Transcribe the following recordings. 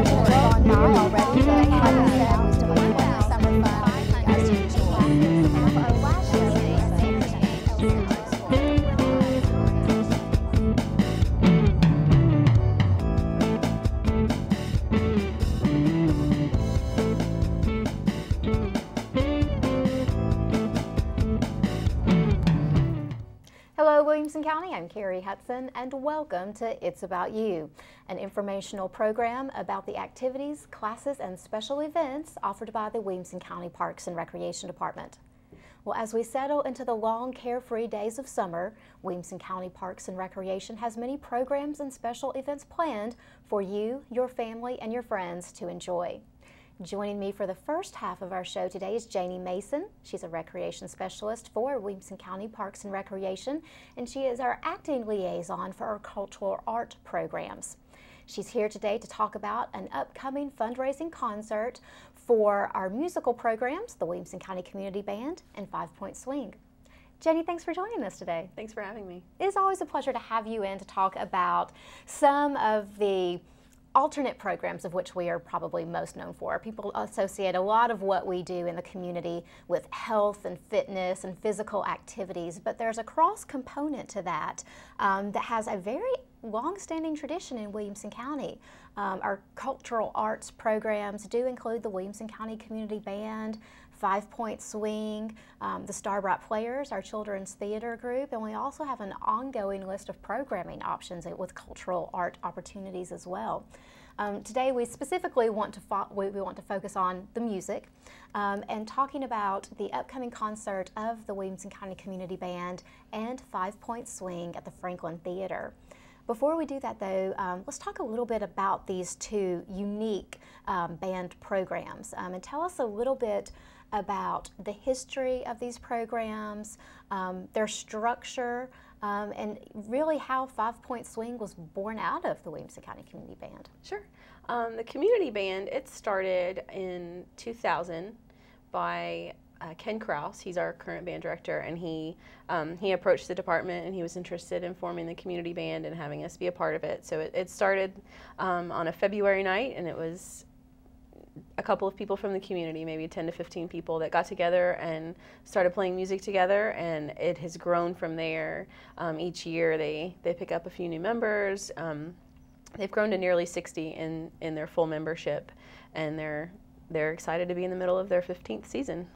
gone by already, but like I said, we still have one summer fun for you guys to enjoy. And for our last show, Hello Williamson County, I'm Kerri Hudson and welcome to It's About You, an informational program about the activities, classes, and special events offered by the Williamson County Parks and Recreation Department. Well, as we settle into the long, carefree days of summer, Williamson County Parks and Recreation has many programs and special events planned for you, your family, and your friends to enjoy. Joining me for the first half of our show today is Janey Mason. She's a recreation specialist for Williamson County Parks and Recreation, and she is our acting liaison for our cultural art programs. She's here today to talk about an upcoming fundraising concert for our musical programs, the Williamson County Community Band and 5 Point Swing. Janey, thanks for joining us today. Thanks for having me. It is always a pleasure to have you in to talk about some of the alternate programs of which we are probably most known for. People associate a lot of what we do in the community with health and fitness and physical activities, but there's a cross component to that that has a very long-standing tradition in Williamson County. Our cultural arts programs do include the Williamson County Community Band, 5 Point Swing, the Starbright Players, our children's theater group, and we also have an ongoing list of programming options with cultural art opportunities as well. Today we specifically want to focus on the music and talking about the upcoming concert of the Williamson County Community Band and 5 Point Swing at the Franklin Theater. Before we do that though, let's talk a little bit about these two unique band programs and tell us a little bit about the history of these programs, their structure, and really how 5 Point Swing was born out of the Williamson County Community Band. Sure. The Community Band, it started in 2000 by Ken Krause. He's our current band director, and he approached the department and he was interested in forming the Community Band and having us be a part of it. So it started on a February night, and it was a couple of people from the community, maybe 10 to 15 people that got together and started playing music together, and it has grown from there. Each year they pick up a few new members. They've grown to nearly 60 in their full membership, and they're excited to be in the middle of their 15th season.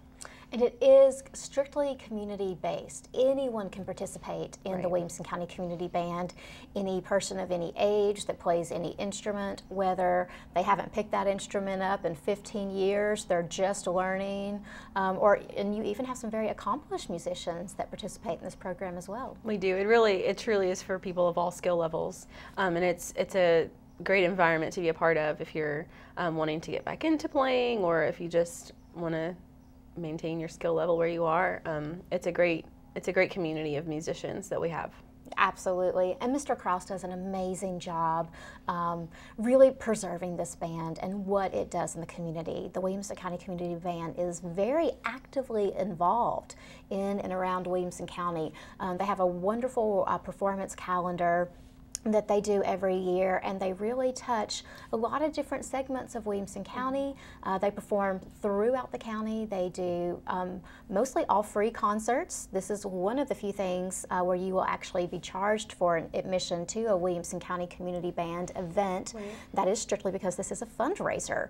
And it is strictly community-based. Anyone can participate in the Williamson County Community Band. Any person of any age that plays any instrument, whether they haven't picked that instrument up in 15 years, they're just learning, and you even have some very accomplished musicians that participate in this program as well. We do. It truly is for people of all skill levels, and it's a great environment to be a part of if you're wanting to get back into playing, or if you just want to maintain your skill level where you are. It's a great community of musicians that we have. Absolutely, and Mr. Krause does an amazing job really preserving this band and what it does in the community. The Williamson County Community Band is very actively involved in and around Williamson County. They have a wonderful performance calendar that they do every year, and they really touch a lot of different segments of Williamson County. They perform throughout the county. They do mostly all free concerts. This is one of the few things where you will actually be charged for an admission to a Williamson County Community Band event. That is strictly because this is a fundraiser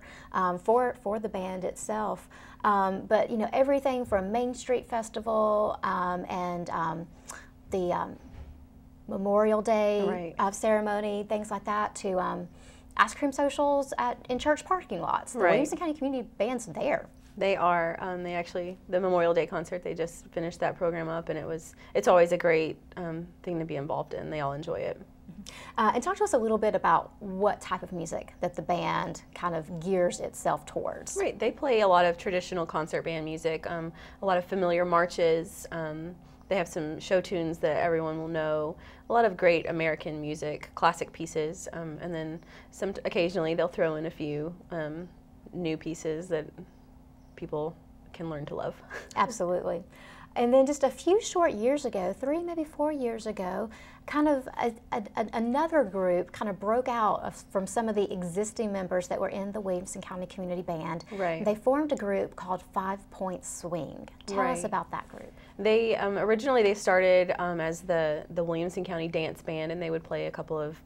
for the band itself. But you know, everything from Main Street Festival and the Memorial Day ceremony, things like that, to ice cream socials in church parking lots. The Williamson County Community Band's there. They are. The Memorial Day concert, they just finished that program up, and it's always a great thing to be involved in. They all enjoy it. And talk to us a little bit about what type of music that the band kind of gears itself towards. Right. They play a lot of traditional concert band music, a lot of familiar marches. They have some show tunes that everyone will know, a lot of great American music, classic pieces, and then occasionally they'll throw in a few new pieces that people can learn to love. Absolutely. And then just a few short years ago, 3, maybe 4 years ago, kind of another group kind of broke out from some of the existing members that were in the Williamson County Community Band. Right. They formed a group called 5 Point Swing. Tell us about that group. They originally they started as the Williamson County Dance Band, and they would play a couple of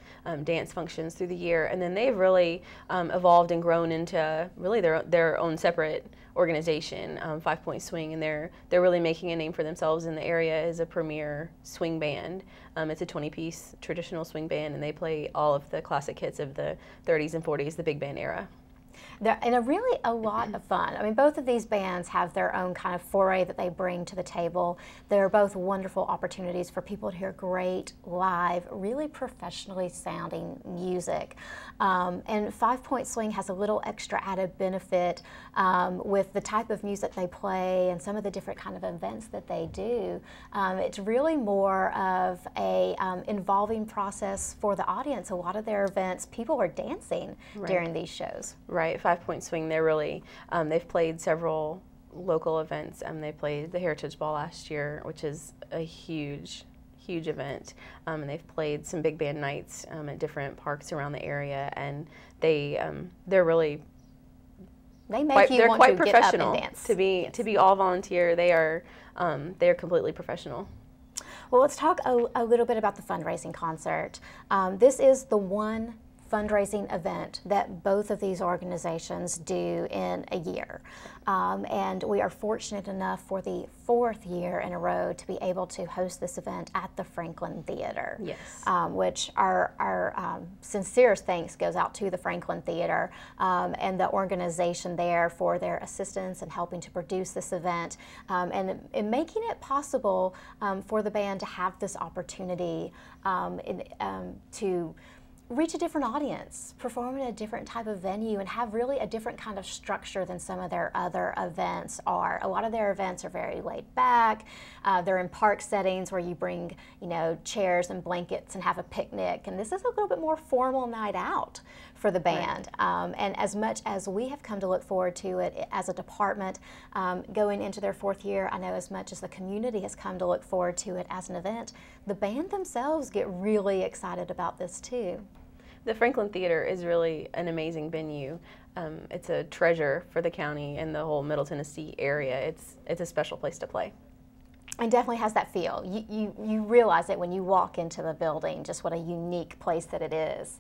dance functions through the year, and then they've really evolved and grown into really their own separate organization, 5 Point Swing, and they're really making a name for themselves in the area as a premier swing band. It's a 20-piece traditional swing band, and they play all of the classic hits of the 30s and 40s, the big band era. And really a lot of fun. I mean, both of these bands have their own kind of foray that they bring to the table. They're both wonderful opportunities for people to hear great, live, really professionally sounding music. And 5 Point Swing has a little extra added benefit with the type of music they play and some of the different kind of events that they do. It's really more of a involving process for the audience. A lot of their events, people are dancing during these shows. Right, 5 Point Swing, they're really, they've played several local events. They played the Heritage Ball last year, which is a huge event, and they've played some big band nights at different parks around the area, and they're really they're quite professional to be all volunteer. They're completely professional. Well, let's talk a little bit about the fundraising concert. This is the one fundraising event that both of these organizations do in a year. And we are fortunate enough for the 4th year in a row to be able to host this event at the Franklin Theater. Yes. Which our sincerest thanks goes out to the Franklin Theater and the organization there for their assistance in helping to produce this event and in making it possible for the band to have this opportunity to reach a different audience, perform in a different type of venue, and have really a different kind of structure than some of their other events are. A lot of their events are very laid back. They're in park settings where you bring, chairs and blankets and have a picnic. And this is a little bit more formal night out for the band. Right. And as much as we have come to look forward to it as a department going into their 4th year, I know as much as the community has come to look forward to it as an event, the band themselves get really excited about this too. The Franklin Theater is really an amazing venue. It's a treasure for the county and the whole Middle Tennessee area. It's a special place to play. And definitely has that feel. You realize it when you walk into the building, just what a unique place that it is.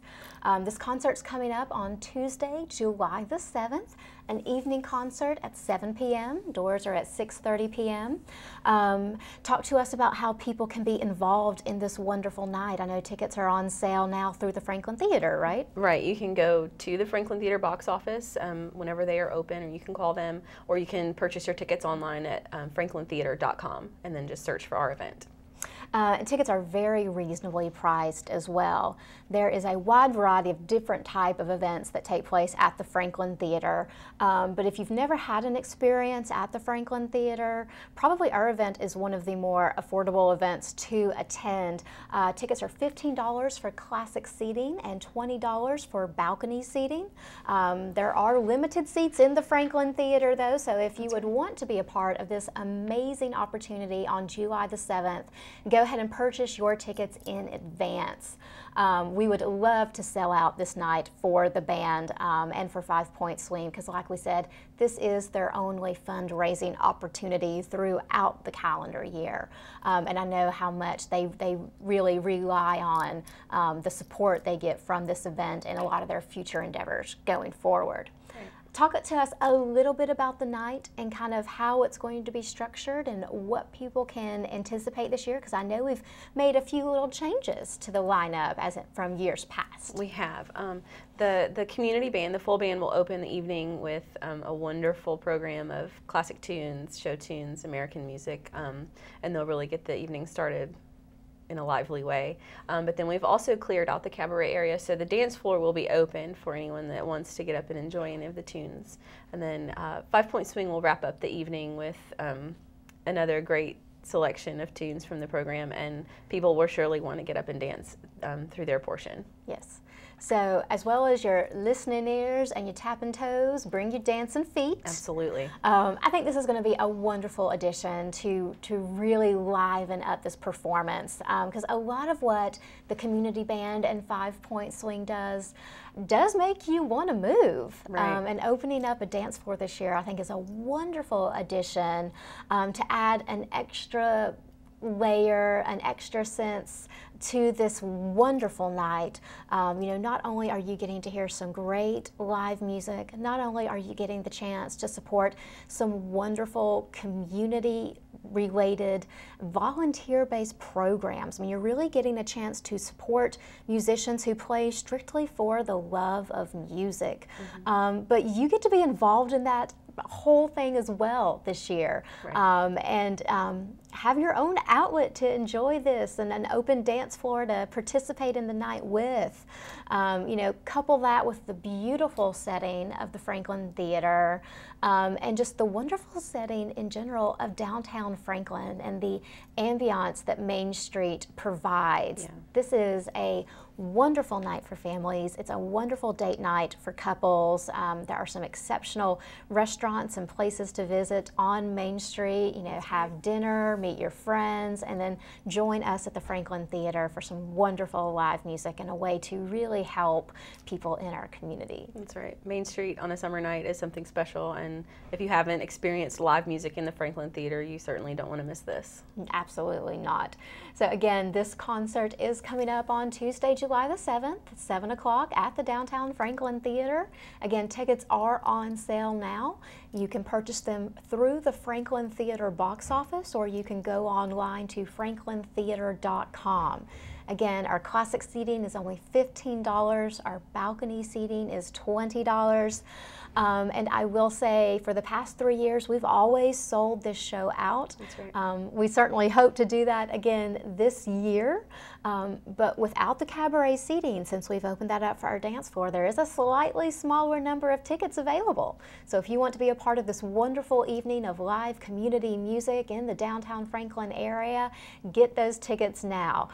This concert's coming up on Tuesday, July the 7th, an evening concert at 7 p.m. Doors are at 6:30 p.m. Talk to us about how people can be involved in this wonderful night. I know tickets are on sale now through the Franklin Theater, right? Right. You can go to the Franklin Theater box office whenever they are open, or you can call them, or you can purchase your tickets online at franklintheater.com and then just search for our event. And tickets are very reasonably priced as well. There is a wide variety of different type of events that take place at the Franklin Theater. But if you've never had an experience at the Franklin Theater, probably our event is one of the more affordable events to attend. Tickets are $15 for classic seating and $20 for balcony seating. There are limited seats in the Franklin Theater though, so if you would want to be a part of this amazing opportunity on July the 7th, go ahead and purchase your tickets in advance. We would love to sell out this night for the band and for 5 Point Swing, because like we said, this is their only fundraising opportunity throughout the calendar year. And I know how much they really rely on the support they get from this event and a lot of their future endeavors going forward. Talk to us a little bit about the night and kind of how it's going to be structured and what people can anticipate this year, because I know we've made a few little changes to the lineup from years past. We have. The community band, the full band, will open the evening with a wonderful program of classic tunes, show tunes, American music, and they'll really get the evening started in a lively way. But then we've also cleared out the cabaret area, so the dance floor will be open for anyone that wants to get up and enjoy any of the tunes. And then 5 Point Swing will wrap up the evening with another great selection of tunes from the program, and people will surely want to get up and dance through their portion. Yes. So as well as your listening ears and your tapping toes, bring your dancing feet. Absolutely. I think this is going to be a wonderful addition to really liven up this performance, because a lot of what the community band and 5 Point Swing does make you want to move. Right. And opening up a dance floor this year, I think, is a wonderful addition to add an extra layer, an extra sense to this wonderful night. You know, not only are you getting to hear some great live music, not only are you getting the chance to support some wonderful community-related, volunteer-based programs. I mean, you're really getting a chance to support musicians who play strictly for the love of music. But you get to be involved in that whole thing as well this year. Right. And have your own outlet to enjoy this, and an open dance floor to participate in the night with. You know, couple that with the beautiful setting of the Franklin Theater, and just the wonderful setting in general of downtown Franklin and the ambiance that Main Street provides. Yeah. This is a wonderful night for families. It's a wonderful date night for couples. There are some exceptional restaurants and places to visit on Main Street. You know, have dinner, meet your friends, and then join us at the Franklin Theater for some wonderful live music and a way to really help people in our community. That's right. Main Street on a summer night is something special, and if you haven't experienced live music in the Franklin Theater, you certainly don't want to miss this. Absolutely not. So again, this concert is coming up on Tuesday, July the 7th, 7 o'clock at the Downtown Franklin Theater. Again, tickets are on sale now. You can purchase them through the Franklin Theater box office, or you can go online to franklintheater.com. Again, our classic seating is only $15. Our balcony seating is $20. And I will say, for the past 3 years, we've always sold this show out. That's right. We certainly hope to do that again this year. But without the cabaret seating, since we've opened that up for our dance floor, there is a slightly smaller number of tickets available. So if you want to be a part of this wonderful evening of live community music in the downtown Franklin area, get those tickets now.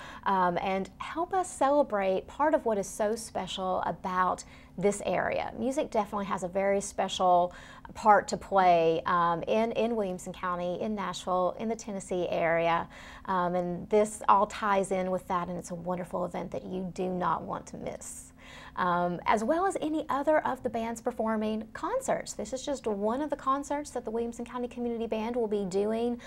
And help us celebrate part of what is so special about this area. Music definitely has a very special part to play in Williamson County, in Nashville, in the Tennessee area. And this all ties in with that, and it's a wonderful event that you do not want to miss. As well as any other of the bands performing concerts. This is just one of the concerts that the Williamson County Community Band will be doing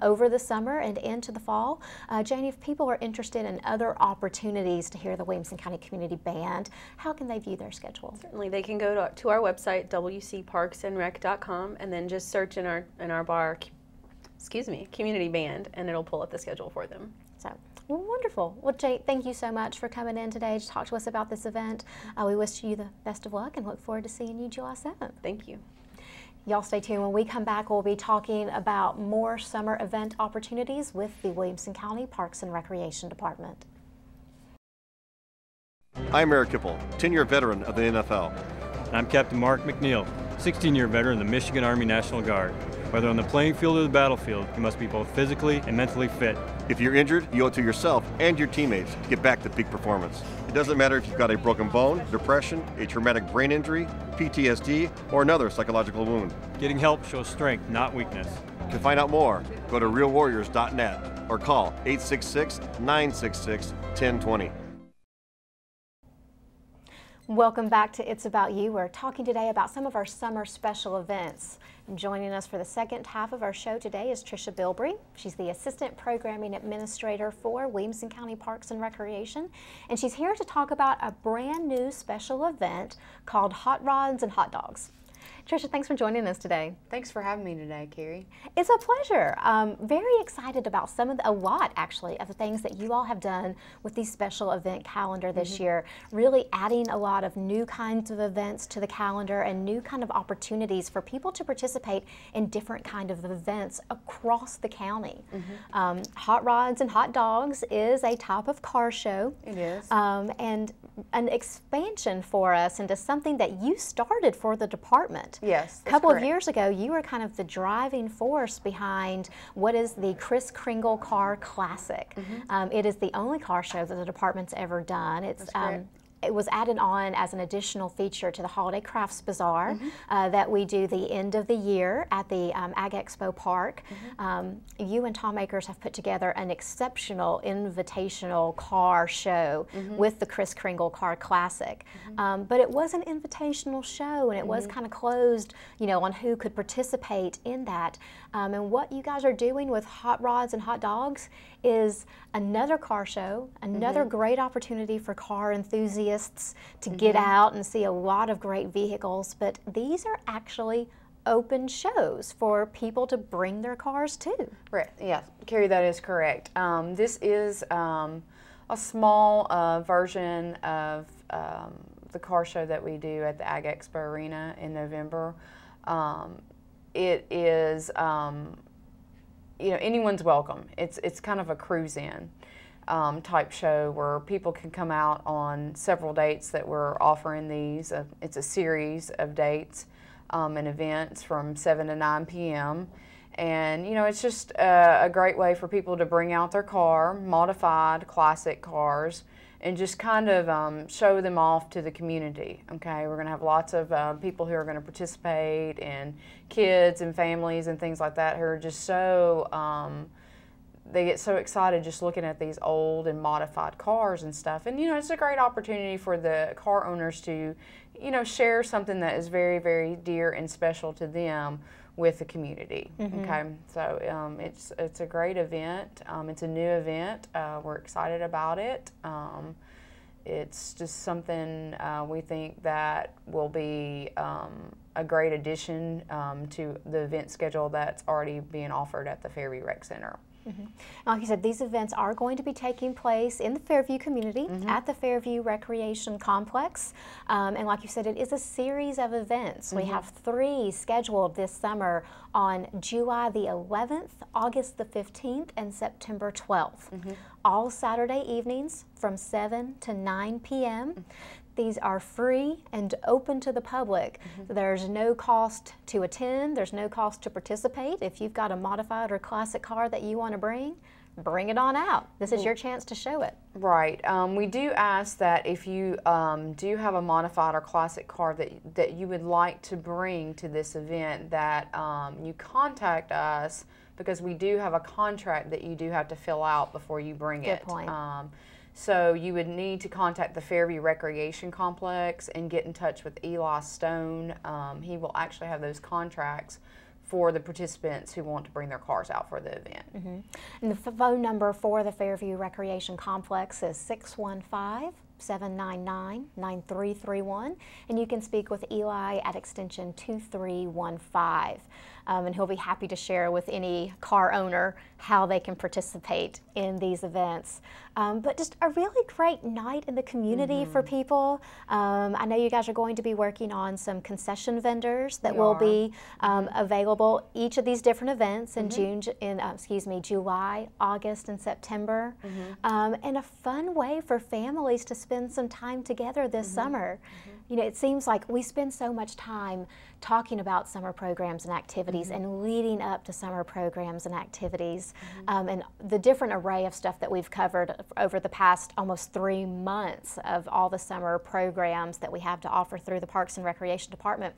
over the summer and into the fall. Janey, if people are interested in other opportunities to hear the Williamson County Community Band, how can they view their schedule? Certainly, they can go to our website, wcparksandrec.com, and then just search in our bar, Community Band, and it'll pull up the schedule for them. So. Well, wonderful. Well, Jay, thank you so much for coming in today to talk to us about this event. We wish you the best of luck and look forward to seeing you July 7th. Thank you. Y'all stay tuned. When we come back, we'll be talking about more summer event opportunities with the Williamson County Parks and Recreation Department. I'm Eric Kipple, 10-year veteran of the NFL. And I'm Captain Mark McNeil, 16-year veteran of the Michigan Army National Guard. Whether on the playing field or the battlefield, you must be both physically and mentally fit. If you're injured, you owe it to yourself and your teammates to get back to peak performance. It doesn't matter if you've got a broken bone, depression, a traumatic brain injury, PTSD, or another psychological wound. Getting help shows strength, not weakness. To find out more, go to realwarriors.net or call 866-966-1020. Welcome back to It's About You. We're talking today about some of our summer special events. And joining us for the second half of our show today is Trisha Bilbrey. She's the Assistant Programming Administrator for Williamson County Parks and Recreation. And she's here to talk about a brand new special event called Hot Rods and Hot Dogs. Trisha, thanks for joining us today. Thanks for having me today, Kerri. It's a pleasure. Very excited about a lot actually, of the things that you all have done with the special event calendar this year. Really adding a lot of new kinds of events to the calendar and new kind of opportunities for people to participate in different kind of events across the county. Hot Rods and Hot Dogs is a type of car show. It is. And an expansion for us into something that you started for the department. Yes, a couple of years ago, you were kind of the driving force behind what is the Kris Kringle Car Classic. It is the only car show that the department's ever done. It's it was added on as an additional feature to the Holiday Crafts Bazaar that we do the end of the year at the Ag Expo Park. You and Tom Akers have put together an exceptional invitational car show with the Kris Kringle Car Classic. But it was an invitational show, and it was kind of closed, you know, on who could participate in that. And what you guys are doing with Hot Rods and Hot Dogs is another car show, another great opportunity for car enthusiasts to get out and see a lot of great vehicles. But these are actually open shows for people to bring their cars to. Right. Yeah, Kerri, that is correct. This is a small version of the car show that we do at the Ag Expo Arena in November. It is, you know, anyone's welcome. It's kind of a cruise-in type show where people can come out on several dates that we're offering these. It's a series of dates and events from 7 to 9 p.m. And, you know, it's just a great way for people to bring out their car, modified classic cars, and just kind of show them off to the community. Okay, we're going to have lots of people who are going to participate, and kids and families and things like that who are just so, they get so excited just looking at these old and modified cars and stuff. And, you know, it's a great opportunity for the car owners to, you know, share something that is very, very dear and special to them with the community. Okay, so it's a great event. It's a new event. We're excited about it. It's just something we think that will be a great addition to the event schedule that's already being offered at the Fairview Rec Center. Like you said, these events are going to be taking place in the Fairview community at the Fairview Recreation Complex. And like you said, it is a series of events. We have 3 scheduled this summer on July the 11th, August the 15th, and September 12th. All Saturday evenings from 7 to 9 p.m. These are free and open to the public. There's no cost to attend. There's no cost to participate. If you've got a modified or classic car that you want to bring it on out. This is your chance to show it. Right. We do ask that if you do have a modified or classic car that you would like to bring to this event, that you contact us, because we do have a contract that you do have to fill out before you bring it. Good point. So you would need to contact the Fairview Recreation Complex and get in touch with Eli Stone. He will actually have those contracts for the participants who want to bring their cars out for the event. And the phone number for the Fairview Recreation Complex is 615-799-9331, and you can speak with Eli at extension 2315. And he'll be happy to share with any car owner how they can participate in these events. But just a really great night in the community for people. I know you guys are going to be working on some concession vendors that will be available each of these different events in July, August, and September. And a fun way for families to spend some time together this summer. You know, it seems like we spend so much time talking about summer programs and activities and leading up to summer programs and activities, and the different array of stuff that we've covered over the past almost 3 months of all the summer programs that we have to offer through the Parks and Recreation Department.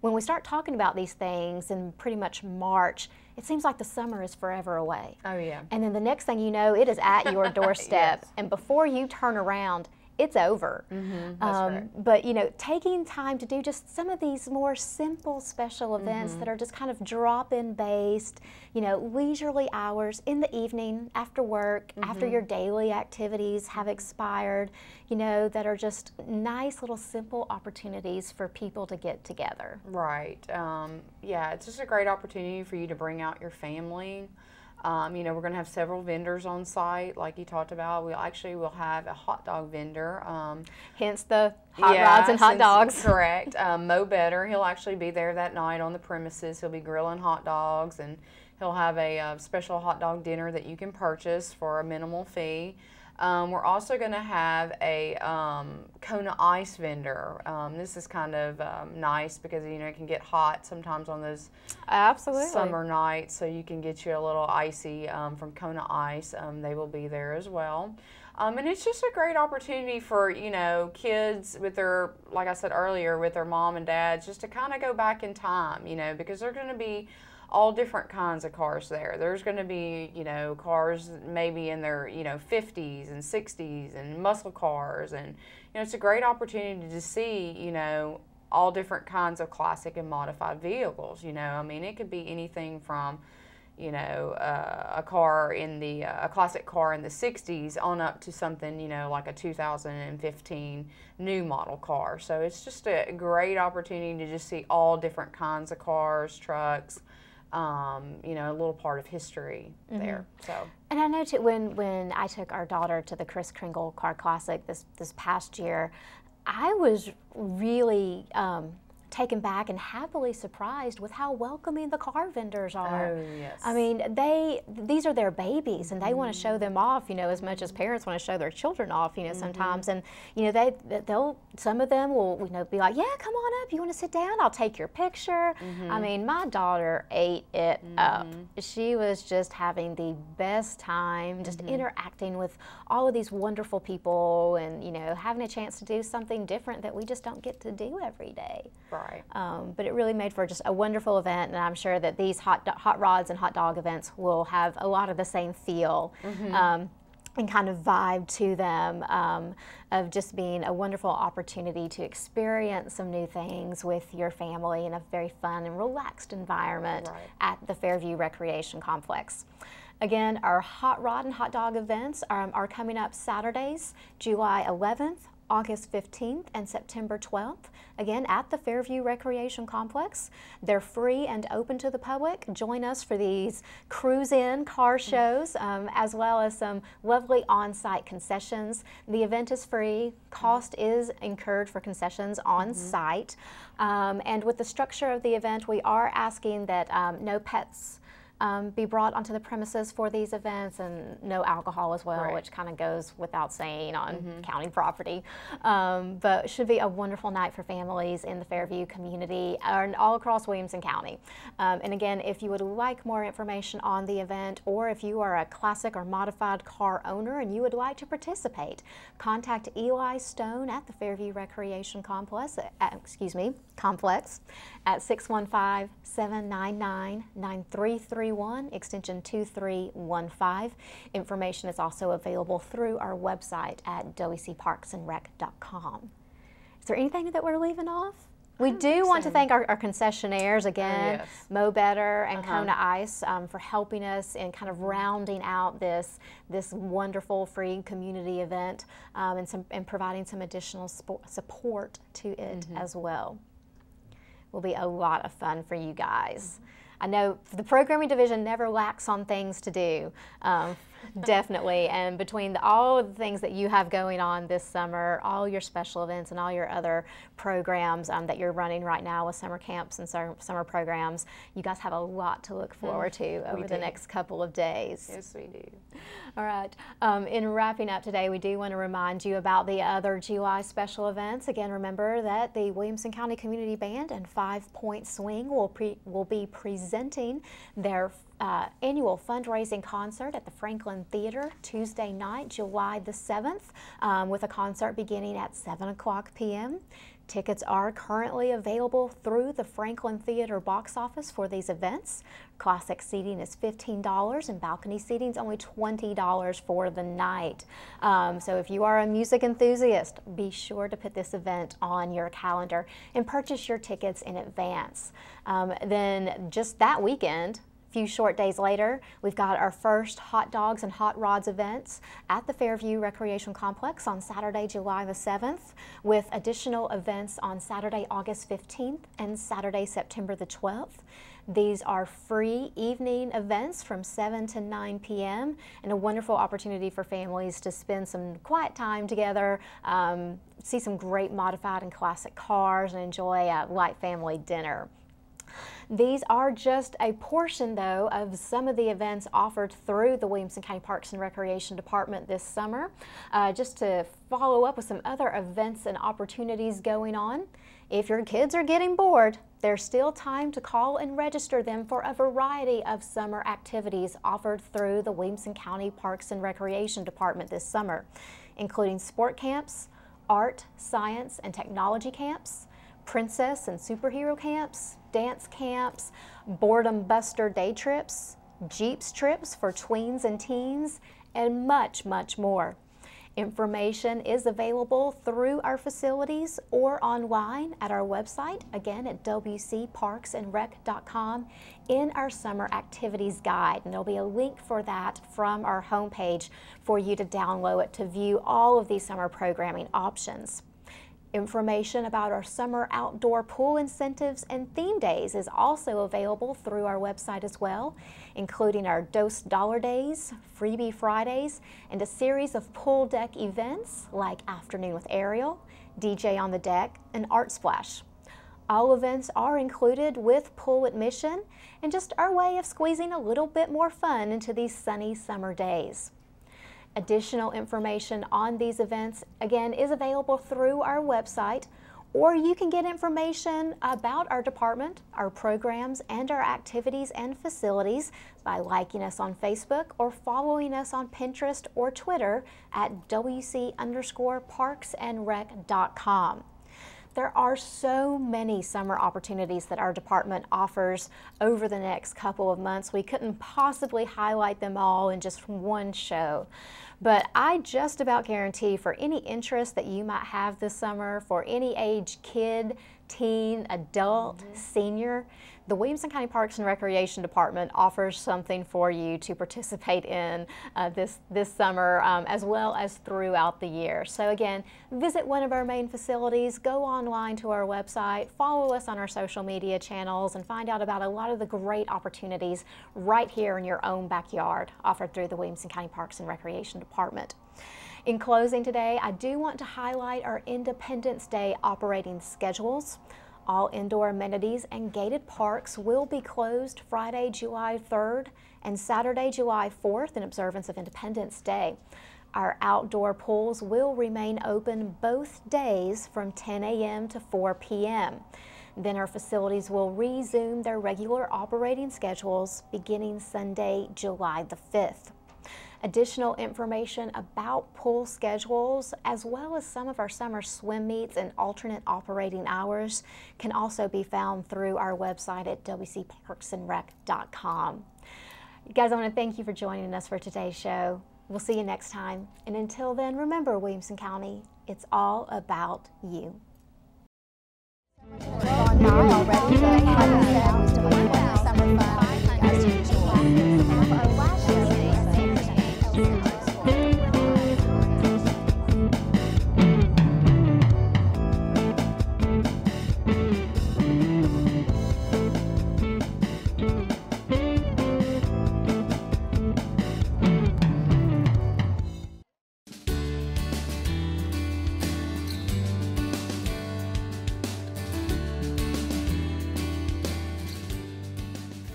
When we start talking about these things in pretty much March, it seems like the summer is forever away. Oh yeah. And then the next thing you know, it is at your doorstep. And before you turn around, it's over. That's right. But you know, taking time to do just some of these more simple special events that are just kind of drop-in based, you know, leisurely hours in the evening, after work, after your daily activities have expired, you know, that are just nice little simple opportunities for people to get together. Right. Yeah, it's just a great opportunity for you to bring out your family. You know, we're going to have several vendors on site, like you talked about. We actually will have a hot dog vendor. Hence the hot rods and hot dogs. Correct. Mo Better, he'll actually be there that night on the premises. He'll be grilling hot dogs, and he'll have a special hot dog dinner that you can purchase for a minimal fee. We're also going to have a Kona ice vendor. This is kind of nice because, you know, it can get hot sometimes on those summer nights, so you can get you a little icy from Kona Ice. They will be there as well. And it's just a great opportunity for, you know, kids with their, like I said earlier, with their mom and dads, just to kind of go back in time, you know, because they're going to be all different kinds of cars there. There's going to be, you know, cars maybe in their, you know, 50s and 60s and muscle cars. And, you know, it's a great opportunity to see, you know, all different kinds of classic and modified vehicles. You know, I mean, it could be anything from, you know, a car in the, a classic car in the 60s on up to something, you know, like a 2015 new model car. So it's just a great opportunity to just see all different kinds of cars, trucks, you know, a little part of history there. So. And I know too, when I took our daughter to the Kris Kringle Car Classic this past year, I was really taken back and happily surprised with how welcoming the car vendors are. Oh, yes. I mean, these are their babies, and they want to show them off, you know, as much as parents want to show their children off, you know, sometimes. And, you know, some of them will, you know, be like, yeah, come on up, you want to sit down, I'll take your picture. I mean, my daughter ate it up. She was just having the best time, just interacting with all of these wonderful people, and, you know, having a chance to do something different that we just don't get to do every day. Right. But it really made for just a wonderful event, and I'm sure that these hot rods and hot dog events will have a lot of the same feel and kind of vibe to them of just being a wonderful opportunity to experience some new things with your family in a very fun and relaxed environment at the Fairview Recreation Complex. Again, our hot rod and hot dog events are coming up Saturdays, July 11th, August 15th, and September 12th, again at the Fairview Recreation Complex. They're free and open to the public. Join us for these cruise-in car shows, as well as some lovely on-site concessions. The event is free. Cost is incurred for concessions on site. And with the structure of the event, we are asking that no pets be brought onto the premises for these events, and no alcohol as well, which kind of goes without saying on county property. But it should be a wonderful night for families in the Fairview community and all across Williamson County. And again, if you would like more information on the event, or if you are a classic or modified car owner and you would like to participate, contact Eli Stone at the Fairview Recreation Complex at 615-799-9331, extension 2315. Information is also available through our website at wecparksandrec.com. Is there anything that we're leaving off? We do want to thank our concessionaires again, Mo Better and Kona Ice, for helping us in kind of rounding out this wonderful free community event, and providing some additional support to it as well. Will be a lot of fun for you guys. I know the programming division never lacks on things to do, definitely. And between all of the things that you have going on this summer, all your special events and all your other programs that you're running right now with summer camps and summer programs, you guys have a lot to look forward to over the next couple of days. Yes, we do. All right. In wrapping up today, we do want to remind you about the other July special events. Again, remember that the Williamson County Community Band and 5 Point Swing will be presenting their annual fundraising concert at the Franklin Theater Tuesday night, July the 7th, with a concert beginning at 7 o'clock p.m. Tickets are currently available through the Franklin Theater box office for these events. Classic seating is $15 and balcony seating is only $20 for the night. So if you are a music enthusiast, be sure to put this event on your calendar and purchase your tickets in advance. Then just that weekend, a few short days later, we've got our first Hot Dogs and Hot Rods events at the Fairview Recreation Complex on Saturday, July the 7th, with additional events on Saturday, August 15th and Saturday, September the 12th. These are free evening events from 7 to 9 p.m. and a wonderful opportunity for families to spend some quiet time together, see some great modified and classic cars, and enjoy a light family dinner. These are just a portion, though, of some of the events offered through the Williamson County Parks and Recreation Department this summer. Just to follow up with some other events and opportunities going on, if your kids are getting bored, there's still time to call and register them for a variety of summer activities offered through the Williamson County Parks and Recreation Department this summer, including sport camps, art, science, and technology camps, princess and superhero camps, dance camps, boredom buster day trips, Jeeps trips for tweens and teens, and much, much more. Information is available through our facilities or online at our website, again at wcparksandrec.com, in our summer activities guide. And there'll be a link for that from our homepage for you to download it to view all of these summer programming options. Information about our summer outdoor pool incentives and theme days is also available through our website as well, including our Dose Dollar Days, Freebie Fridays, and a series of pool deck events like Afternoon with Ariel, DJ on the Deck, and Art Splash. All events are included with pool admission and just our way of squeezing a little bit more fun into these sunny summer days. Additional information on these events, again, is available through our website, or you can get information about our department, our programs, and our activities and facilities by liking us on Facebook or following us on Pinterest or Twitter at wc_parksandrec.com. There are so many summer opportunities that our department offers over the next couple of months. We couldn't possibly highlight them all in just one show. But I just about guarantee for any interest that you might have this summer, for any age kid, teen, adult, senior, the Williamson County Parks and Recreation Department offers something for you to participate in this summer, as well as throughout the year. So again, visit one of our main facilities, go online to our website, follow us on our social media channels, and find out about a lot of the great opportunities right here in your own backyard offered through the Williamson County Parks and Recreation Department. In closing today, I do want to highlight our Independence Day operating schedules. All indoor amenities and gated parks will be closed Friday, July 3rd and Saturday, July 4th in observance of Independence Day. Our outdoor pools will remain open both days from 10 a.m. to 4 p.m. Then our facilities will resume their regular operating schedules beginning Sunday, July the 5th. Additional information about pool schedules, as well as some of our summer swim meets and alternate operating hours, can also be found through our website at wcparksandrec.com. You guys, I want to thank you for joining us for today's show. We'll see you next time. And until then, remember, Williamson County, it's all about you. Gone by already, so I was doing summer fun. You guys should enjoy. For our last show,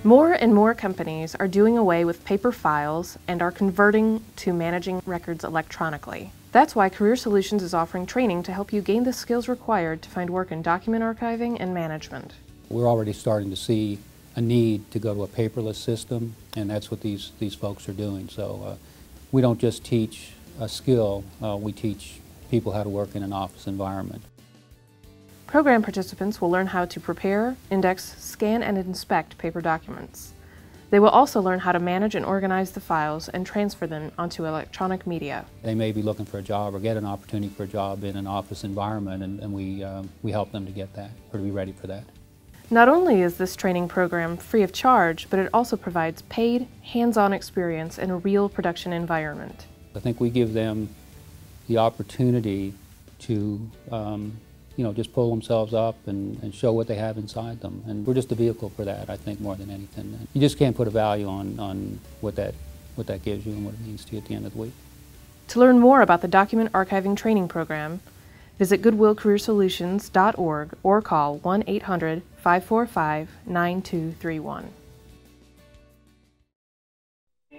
More and more companies are doing away with paper files and are converting to managing records electronically. That's why Career Solutions is offering training to help you gain the skills required to find work in document archiving and management. We're already starting to see a need to go to a paperless system, and that's what these folks are doing. So we don't just teach a skill, we teach people how to work in an office environment. Program participants will learn how to prepare, index, scan, and inspect paper documents. They will also learn how to manage and organize the files and transfer them onto electronic media. They may be looking for a job or get an opportunity for a job in an office environment, and we help them to get that, or to be ready for that. Not only is this training program free of charge, but it also provides paid, hands-on experience in a real production environment. I think we give them the opportunity to just pull themselves up and show what they have inside them. And we're just a vehicle for that, I think, more than anything. You just can't put a value on what that gives you and what it means to you at the end of the week. To learn more about the Document Archiving Training Program, visit goodwillcareersolutions.org or call 1-800 545-9231.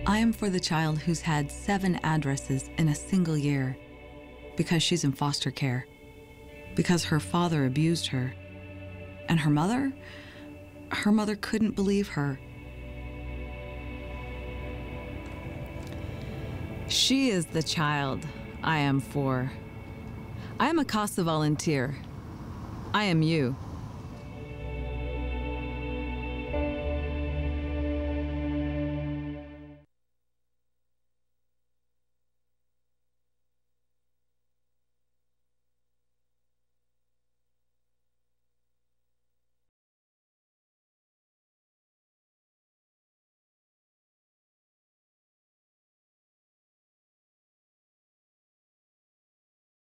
I am for the child who's had 7 addresses in a single year because she's in foster care, because her father abused her, and her mother couldn't believe her. She is the child I am for. I am a CASA volunteer. I am you.